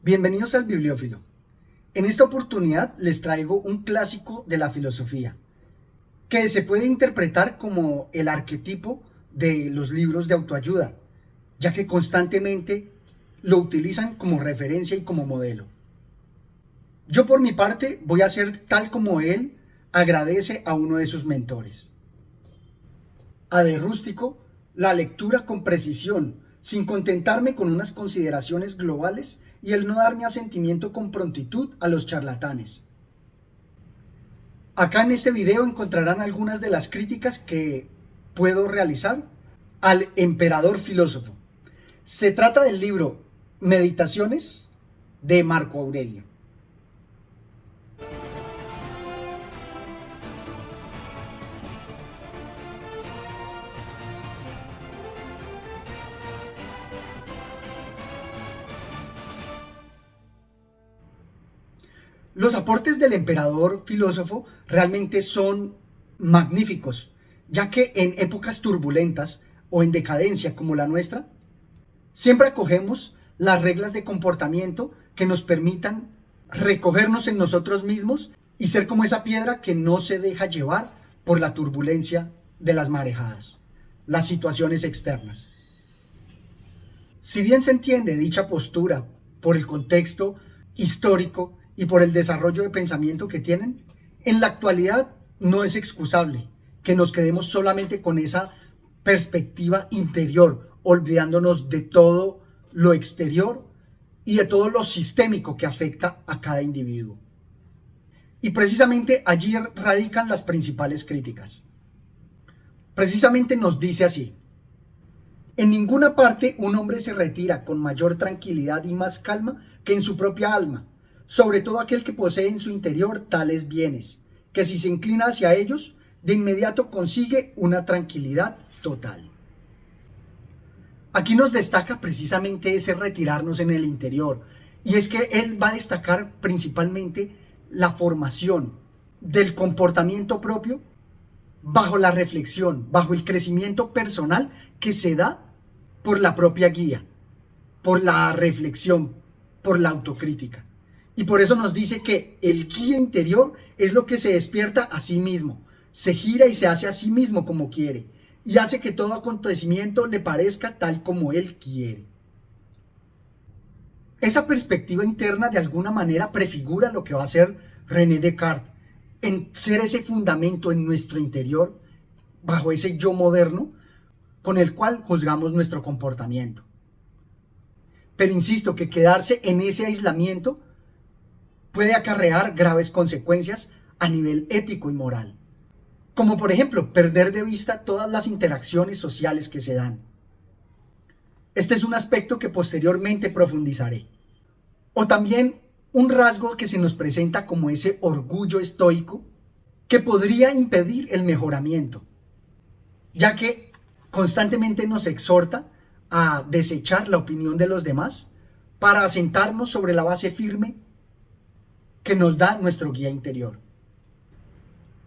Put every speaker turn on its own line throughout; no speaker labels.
Bienvenidos al Bibliófilo. En esta oportunidad les traigo un clásico de la filosofía, que se puede interpretar como el arquetipo de los libros de autoayuda, ya que constantemente lo utilizan como referencia y como modelo. Yo por mi parte voy a hacer tal como él agradece a uno de sus mentores. A de rústico, la lectura con precisión, sin contentarme con unas consideraciones globales y el no dar mi asentimiento con prontitud a los charlatanes. Acá en este video encontrarán algunas de las críticas que puedo realizar al emperador filósofo. Se trata del libro Meditaciones de Marco Aurelio. Los aportes del emperador filósofo realmente son magníficos, ya que en épocas turbulentas o en decadencia como la nuestra, siempre acogemos las reglas de comportamiento que nos permitan recogernos en nosotros mismos y ser como esa piedra que no se deja llevar por la turbulencia de las marejadas, las situaciones externas. Si bien se entiende dicha postura por el contexto histórico y por el desarrollo de pensamiento que tienen, en la actualidad no es excusable que nos quedemos solamente con esa perspectiva interior, olvidándonos de todo lo exterior y de todo lo sistémico que afecta a cada individuo. Y precisamente allí radican las principales críticas. Precisamente nos dice así: en ninguna parte un hombre se retira con mayor tranquilidad y más calma que en su propia alma, sobre todo aquel que posee en su interior tales bienes, que si se inclina hacia ellos, de inmediato consigue una tranquilidad total. Aquí nos destaca precisamente ese retirarnos en el interior, y es que él va a destacar principalmente la formación del comportamiento propio bajo la reflexión, bajo el crecimiento personal que se da por la propia guía, por la reflexión, por la autocrítica. Y por eso nos dice que el guía interior es lo que se despierta a sí mismo, se gira y se hace a sí mismo como quiere, y hace que todo acontecimiento le parezca tal como él quiere. Esa perspectiva interna de alguna manera prefigura lo que va a ser René Descartes, en ser ese fundamento en nuestro interior, bajo ese yo moderno, con el cual juzgamos nuestro comportamiento. Pero insisto que quedarse en ese aislamiento puede acarrear graves consecuencias a nivel ético y moral, como por ejemplo perder de vista todas las interacciones sociales que se dan. Este es un aspecto que posteriormente profundizaré. O también un rasgo que se nos presenta como ese orgullo estoico que podría impedir el mejoramiento, ya que constantemente nos exhorta a desechar la opinión de los demás para asentarnos sobre la base firme que nos da nuestro guía interior.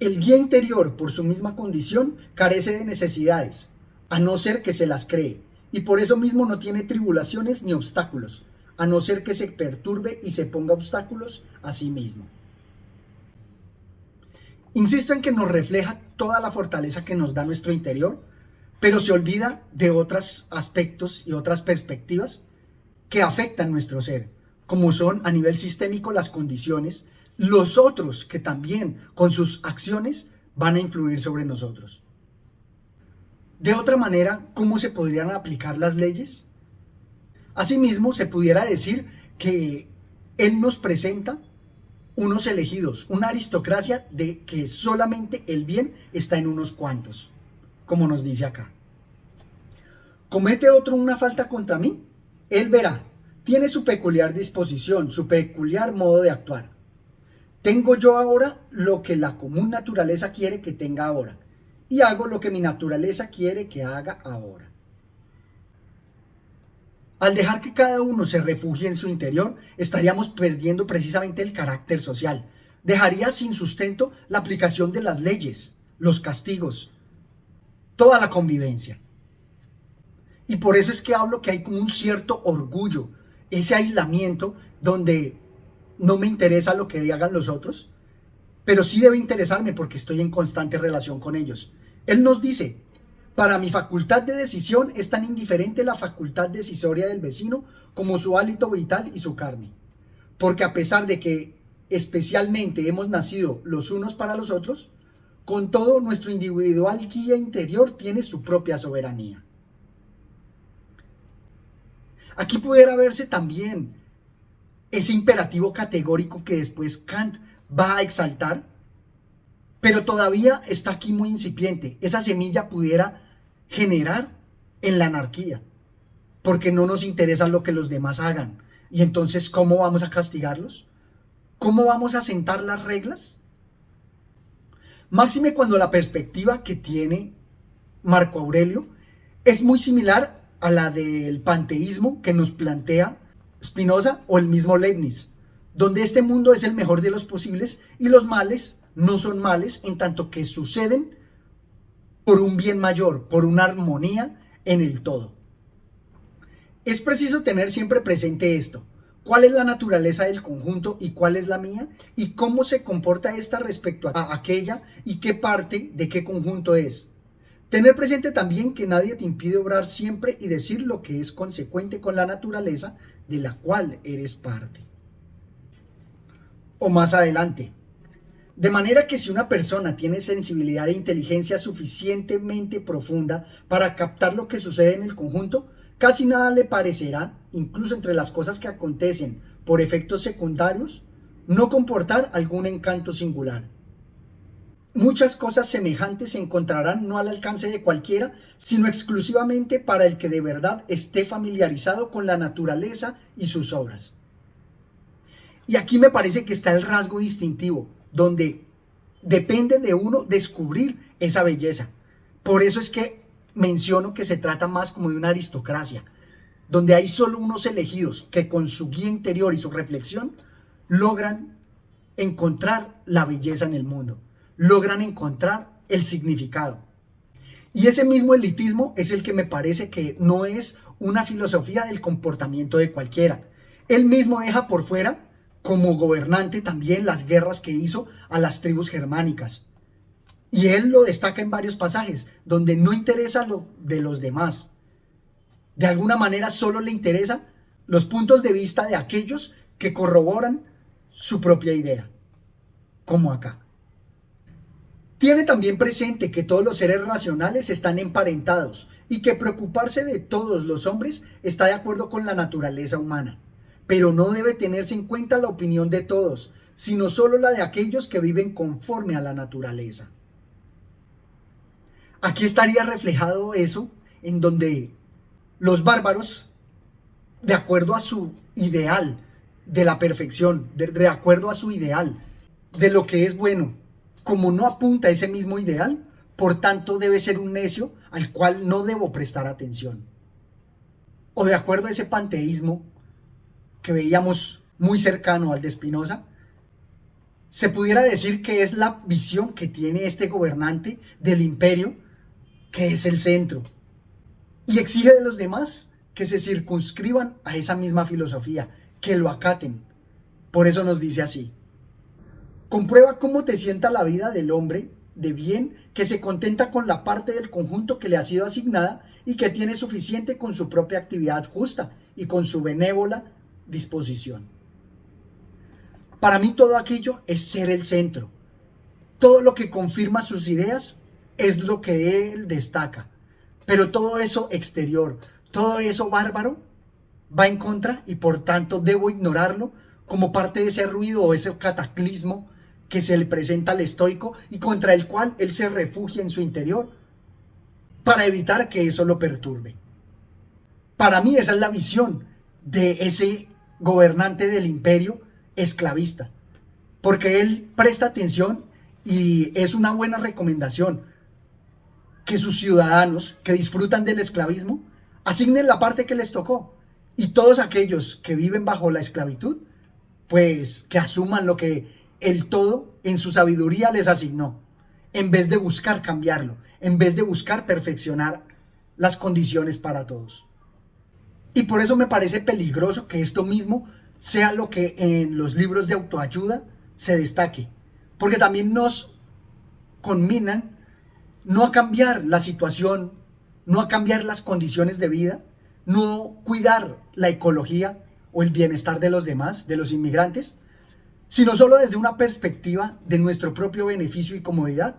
El guía interior, por su misma condición, carece de necesidades, a no ser que se las cree, y por eso mismo no tiene tribulaciones ni obstáculos, a no ser que se perturbe y se ponga obstáculos a sí mismo. Insisto en que nos refleja toda la fortaleza que nos da nuestro interior, pero se olvida de otros aspectos y otras perspectivas que afectan nuestro ser, como son a nivel sistémico las condiciones, los otros que también con sus acciones van a influir sobre nosotros. De otra manera, ¿cómo se podrían aplicar las leyes? Asimismo, se pudiera decir que él nos presenta unos elegidos, una aristocracia de que solamente el bien está en unos cuantos, como nos dice acá. ¿Comete otro una falta contra mí? Él verá, tiene su peculiar disposición, su peculiar modo de actuar. Tengo yo ahora lo que la común naturaleza quiere que tenga ahora, y hago lo que mi naturaleza quiere que haga ahora. Al dejar que cada uno se refugie en su interior, estaríamos perdiendo precisamente el carácter social. Dejaría sin sustento la aplicación de las leyes, los castigos, toda la convivencia. Y por eso es que hablo que hay como un cierto orgullo ese aislamiento donde no me interesa lo que hagan los otros, pero sí debe interesarme porque estoy en constante relación con ellos. Él nos dice: para mi facultad de decisión es tan indiferente la facultad decisoria del vecino como su hálito vital y su carne, porque a pesar de que especialmente hemos nacido los unos para los otros, con todo nuestro individual guía interior tiene su propia soberanía. Aquí pudiera verse también ese imperativo categórico que después Kant va a exaltar, pero todavía está aquí muy incipiente. Esa semilla pudiera generar en la anarquía, porque no nos interesa lo que los demás hagan. Y entonces, ¿cómo vamos a castigarlos? ¿Cómo vamos a sentar las reglas? Máxime cuando la perspectiva que tiene Marco Aurelio es muy similar a la del panteísmo que nos plantea Spinoza o el mismo Leibniz, donde este mundo es el mejor de los posibles y los males no son males en tanto que suceden por un bien mayor, por una armonía en el todo. Es preciso tener siempre presente esto: cuál es la naturaleza del conjunto y cuál es la mía, y cómo se comporta esta respecto a aquella y qué parte de qué conjunto es. Tener presente también que nadie te impide obrar siempre y decir lo que es consecuente con la naturaleza de la cual eres parte. O más adelante: de manera que si una persona tiene sensibilidad e inteligencia suficientemente profunda para captar lo que sucede en el conjunto, casi nada le parecerá, incluso entre las cosas que acontecen por efectos secundarios, no comportar algún encanto singular. Muchas cosas semejantes se encontrarán no al alcance de cualquiera, sino exclusivamente para el que de verdad esté familiarizado con la naturaleza y sus obras. Y aquí me parece que está el rasgo distintivo, donde depende de uno descubrir esa belleza. Por eso es que menciono que se trata más como de una aristocracia, donde hay solo unos elegidos que con su guía interior y su reflexión logran encontrar la belleza en el mundo, logran encontrar el significado. Y ese mismo elitismo es el que me parece que no es una filosofía del comportamiento de cualquiera. Él mismo deja por fuera como gobernante también las guerras que hizo a las tribus germánicas. Y él lo destaca en varios pasajes, donde no interesa lo de los demás. De alguna manera solo le interesa los puntos de vista de aquellos que corroboran su propia idea, como acá. Tiene también presente que todos los seres racionales están emparentados y que preocuparse de todos los hombres está de acuerdo con la naturaleza humana, pero no debe tenerse en cuenta la opinión de todos, sino solo la de aquellos que viven conforme a la naturaleza. Aquí estaría reflejado eso, en donde los bárbaros, de acuerdo a su ideal de la perfección, de acuerdo a su ideal de lo que es bueno, como no apunta a ese mismo ideal, por tanto debe ser un necio al cual no debo prestar atención. O de acuerdo a ese panteísmo que veíamos muy cercano al de Spinoza, se pudiera decir que es la visión que tiene este gobernante del imperio, que es el centro, y exige de los demás que se circunscriban a esa misma filosofía, que lo acaten. Por eso nos dice así: comprueba cómo te sienta la vida del hombre de bien que se contenta con la parte del conjunto que le ha sido asignada y que tiene suficiente con su propia actividad justa y con su benévola disposición. Para mí todo aquello es ser el centro. Todo lo que confirma sus ideas es lo que él destaca. Pero todo eso exterior, todo eso bárbaro, va en contra y por tanto debo ignorarlo como parte de ese ruido o ese cataclismo que se le presenta al estoico y contra el cual él se refugia en su interior para evitar que eso lo perturbe. Para mí esa es la visión de ese gobernante del imperio esclavista, porque él presta atención y es una buena recomendación que sus ciudadanos que disfrutan del esclavismo asignen la parte que les tocó, y todos aquellos que viven bajo la esclavitud, pues que asuman lo que el todo en su sabiduría les asignó, en vez de buscar cambiarlo, en vez de buscar perfeccionar las condiciones para todos. Y por eso me parece peligroso que esto mismo sea lo que en los libros de autoayuda se destaque, porque también nos conminan no a cambiar la situación, no a cambiar las condiciones de vida, no cuidar la ecología o el bienestar de los demás, de los inmigrantes, sino solo desde una perspectiva de nuestro propio beneficio y comodidad,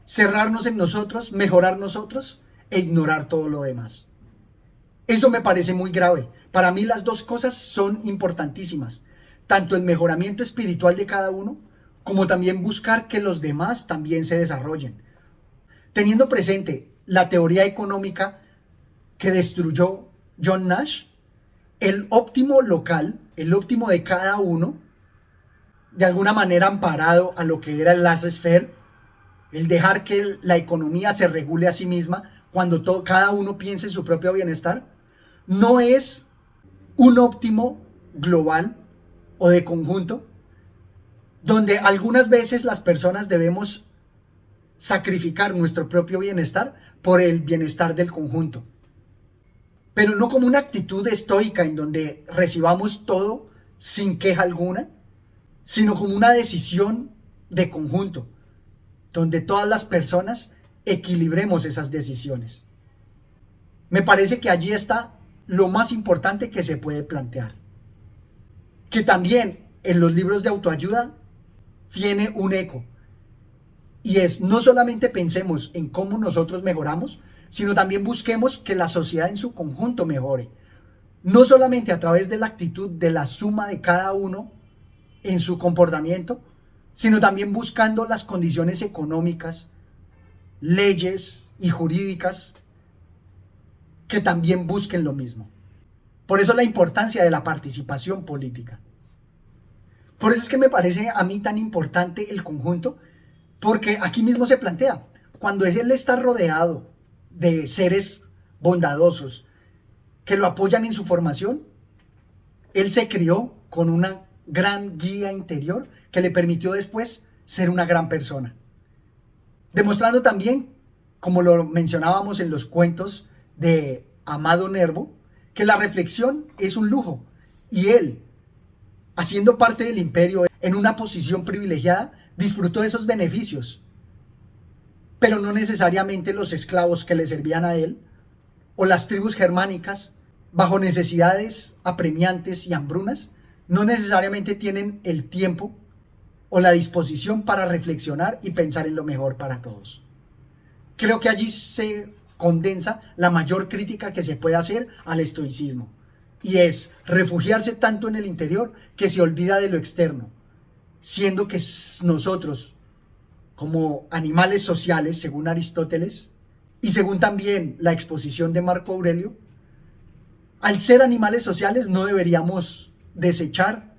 cerrarnos en nosotros, mejorar nosotros e ignorar todo lo demás. Eso me parece muy grave. Para mí las dos cosas son importantísimas, tanto el mejoramiento espiritual de cada uno, como también buscar que los demás también se desarrollen. Teniendo presente la teoría económica que destruyó John Nash, el óptimo local, el óptimo de cada uno, de alguna manera amparado a lo que era el laissez-faire, el dejar que la economía se regule a sí misma cuando cada uno piense en su propio bienestar, no es un óptimo global o de conjunto, donde algunas veces las personas debemos sacrificar nuestro propio bienestar por el bienestar del conjunto. Pero no como una actitud estoica en donde recibamos todo sin queja alguna, sino como una decisión de conjunto, donde todas las personas equilibremos esas decisiones. Me parece que allí está lo más importante que se puede plantear. Que también en los libros de autoayuda tiene un eco. Y es, no solamente pensemos en cómo nosotros mejoramos, sino también busquemos que la sociedad en su conjunto mejore. No solamente a través de la actitud de la suma de cada uno en su comportamiento, sino también buscando las condiciones económicas, leyes y jurídicas que también busquen lo mismo. Por eso la importancia de la participación política. Por eso es que me parece a mí tan importante el conjunto, porque aquí mismo se plantea, cuando él está rodeado de seres bondadosos que lo apoyan en su formación, él se crió con una gran guía interior que le permitió después ser una gran persona. Demostrando también, como lo mencionábamos en los cuentos de Amado Nervo, que la reflexión es un lujo y él, haciendo parte del imperio en una posición privilegiada, disfrutó de esos beneficios, pero no necesariamente los esclavos que le servían a él o las tribus germánicas bajo necesidades apremiantes y hambrunas no necesariamente tienen el tiempo o la disposición para reflexionar y pensar en lo mejor para todos. Creo que allí se condensa la mayor crítica que se puede hacer al estoicismo, y es refugiarse tanto en el interior que se olvida de lo externo, siendo que nosotros, como animales sociales, según Aristóteles, y según también la exposición de Marco Aurelio, al ser animales sociales no deberíamos desechar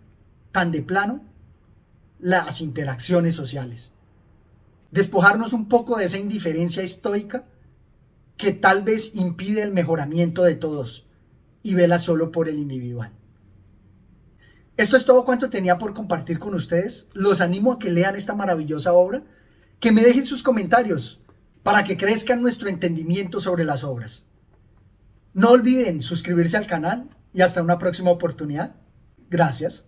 tan de plano las interacciones sociales. Despojarnos un poco de esa indiferencia estoica que tal vez impide el mejoramiento de todos y vela solo por el individual. Esto es todo cuanto tenía por compartir con ustedes. Los animo a que lean esta maravillosa obra, que me dejen sus comentarios para que crezca nuestro entendimiento sobre las obras. No olviden suscribirse al canal y hasta una próxima oportunidad. Gracias.